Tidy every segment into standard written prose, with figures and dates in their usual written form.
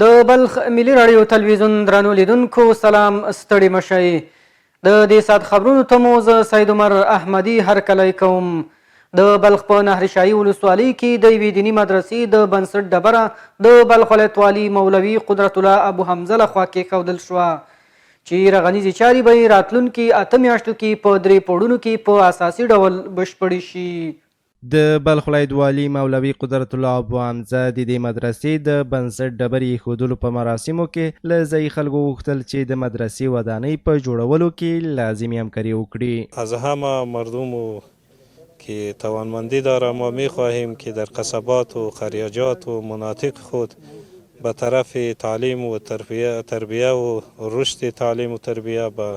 د بلخ ملي راډیو تلویزیون درنو لیدونکو سلام، ستړي مشئ. د دې ساعت خبرونو ته مو زه سید عمر احمدي هرکلی کوم. د بلخ په نهرشاهي ولسوالۍ کې د یوې دیني مدرسې د بنسټ ډبره د بلخ ولایت والي مولوي قدرت الله ابو حمزه لخوا کېښودل شوه چې رغنیزې چارې به یې راتلونکي 8 میاشتو کې په 3 پوړونو کې په اساسي ډول بشپړې شي. د بلخ ولایت والي مولوي قدرت الله ابو حمزه د دې مدرسې د بنسټ ډبرې ایښودلو په مراسمو کې له ځایي خلکو غوښتل چې د مدرسې ودانۍ په جوړولو کې لازمي همکاری وکړي. از همه مردم که توانمندی داره ما می‌خواهیم که در قصبات و قریاجات و مناطق خود به طرف تعلیم و تربیه و رشد تعلیم و تربیه به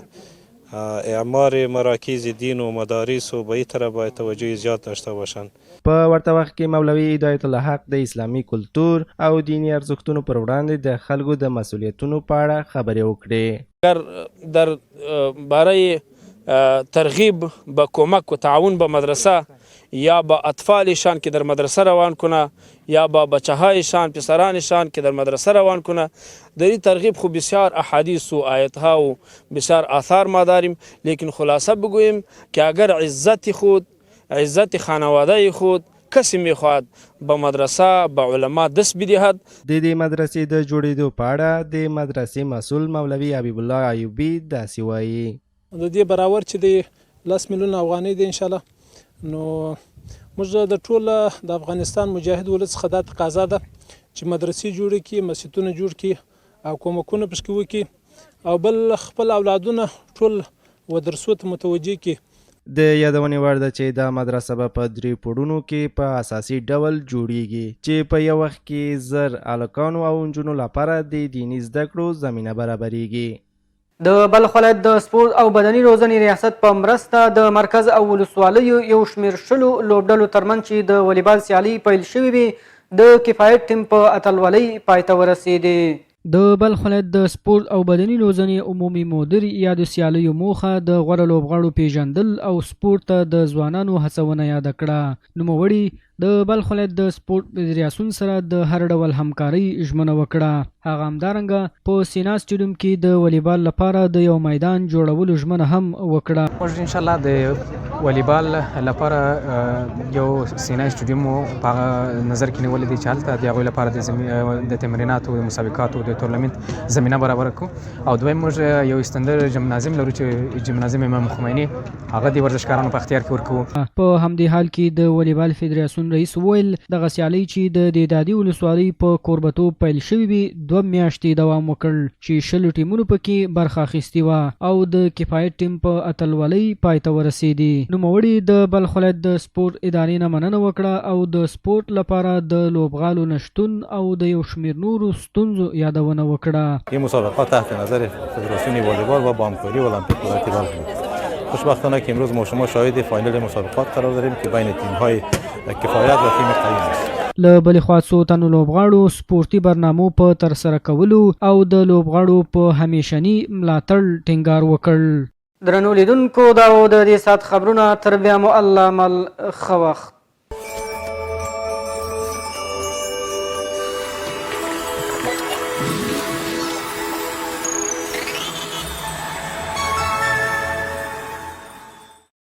اعمار مراکز دین و مدارس و به این طرف باید توجه زیاد داشته باشند. په ورته وخت کې مولوي هدایت الله حق د اسلامي کلتور او دینی ارزښتونو پر وړاندې د خلکو د مسؤلیتونو په اړه خبرې وکړې. در برای ترغیب به کمک و تعاون به مدرسه یا با اطفالشان که در مدرسه روان کنه یا با بچه هایشان پسرانشان که در مدرسه روان کنه، در این ترغیب خب بسیار احادیث و آیت ها و بسیار آثار ما داریم، لیکن خلاصه بگوییم که اگر عزت خود، عزت خانواده خود کسی میخواد به مدرسه به علما دست بدهد. د دې مدرسې د جوړېدو په اړه د مدرسې مسؤل مولوي حبیب الله ایوبي داسې وایي. د دې برابر چې د 10 میلیون افغانۍ دی انشاءالله، نو موږ د ټول د افغانستان مجاهد ولس څخه دا تقاضا ده چې مدرسې جوړې کړي، مسجدونه جوړ کړي او کومکونه پکې وکړي او بل خپل اولادونه ټول ودرسو ته متوجه کړي. د یادونې وړ ده چې دا مدرسه به په 3 پوړونو کې په اساسي ډول جوړیږي چې په یو وخت کې 1000 هلکانو او نجونو لپاره د دیني زده کړو زمینه برابریږي. د بلخ ولایت د سپورت او بدني روزنې ریاست په مرسته د مرکز او ولسوالیو یو شمېر شلو لوبډلو ترمنځ چې د والیبال سیالۍ پیل شوې وې د کفایت ټیم په اتلولۍ پای ته ورسېدې. د بلخ ولایت د سپورت او بدني روزنې عمومي مدیر یا د سیالیو موخه د غوره لوبغاړو پیژندل او سپورت ته د ځوانانو هڅونه یاده کړه. نوموړي د بلخ ولایت د سپورت فدراسیون سره د هر ډول همکارۍ ژمنه وکړه. هغه همدارنګه په سینا سټیډیوم کې د والیبال لپاره د یو میدان جوړولو ژمنه هم وکړه. موږ انشاءالله د والیبال لپاره یو سینا سټیډیوم په نظر کې نیولې دی چې هلته د هغوی لپاره د تمریناتو د مسابقاتو د تورنمنت زمینه برابره کړو. او دویم موږ یو استندر جمنازیم لرو چې جمنازیم امام خمیني هغه د ورزشکارانو په اختیار کې ورکوو. په همدې حال کې د والیبال فدراسیون رئیس وویل دغه سیالۍ چې د دېدادي ولسوالۍ په کوربتوب پیل شوې وي 2 میاشتې دوام وکړ چې 20 ټیمونو پکې برخه اخیستې وه او د کفایت ټیم په اتلولۍ پای ته ورسېدې. نوموړي د بلخ ولایت د سپورت ادارې نه مننه وکړه او د سپورت لپاره د لوبغالو نشتون او د یو شمېر نورو ستونزو یادونه وکړه. این مسابقات تحت نظر فدراسیون والیبال و با همکاری المپیک ولایت بلخ بود. خوشبختانه که امروز ما شما شاهد فاینال مسابقات قرار داریم که بین تیم‌های کفایت و تیم قیم است. له بلې خوا څو تنو لوبغاړو سپورتي برنامو په ترسره کولو او د لوبغاړو په همیشني ملاتړ ټینګار وکړ. درنو لیدونکو دا و د دې ساعت خبرونه، تر بیا مو الله مل ښه وخت.